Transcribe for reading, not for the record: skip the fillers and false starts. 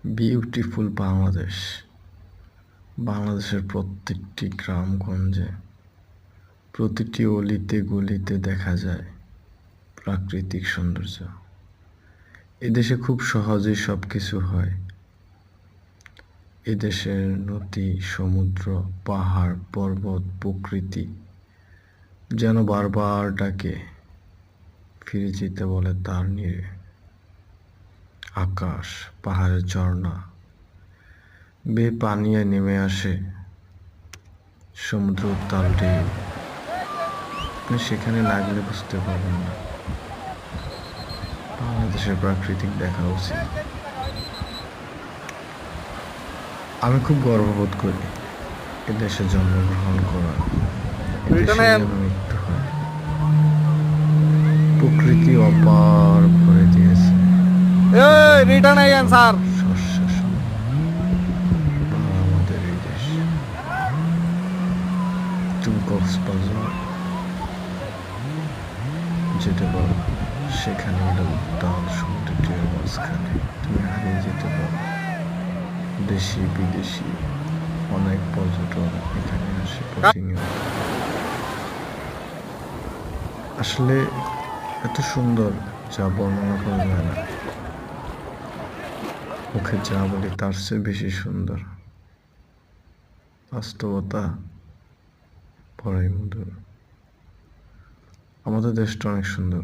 Beautiful Bangladesh. বাংলাদেশের প্রত্যেকটি গ্রামগঞ্জে, প্রতিটি অলিতে গলিতে দেখা যায় প্রাকৃতিক সৌন্দর্য। এদেশে খুব সহজেই সব কিছু হয়। এদেশের নদী, সমুদ্র, পাহাড়, পর্বত, প্রকৃতি যেন বারবার ডাকে, ফিরে যেতে বলে তার নীড়ে। আকাশ, পাহাড়ের ঝর্ণা বেয়ে পানিয়ে নেমে আসে সমুদ্র উত্তাল ঢেউ। আপনি সেখানে না গেলে বুঝতে পারবেন না। বাংলাদেশের প্রাকৃতিক দেখা উচিত। আমি খুব গর্ববোধ করি এদেশে জন্মগ্রহণ করা, এদেশে যেন মৃত্যু হয়। প্রকৃতি অপার ভরে দিয়েছে শস্য আমাদের এই দেশ। তুমি কক্সবাজার যেতে পারো, সেখানে একটা উত্তাল সমুদ্রের মাঝখানে তুমি হারিয়ে যেতে পারো। দেশি বিদেশি অনেক পর্যটক এখানে আসে প্রতিনিয়ত। আসলে এত সুন্দর যা বর্ণনা করা যায় না। মুখে যা বলি তার চেয়ে বেশি সুন্দর। বাস্তবতা বড়ই মধুর। আমাদের দেশটা অনেক সুন্দর।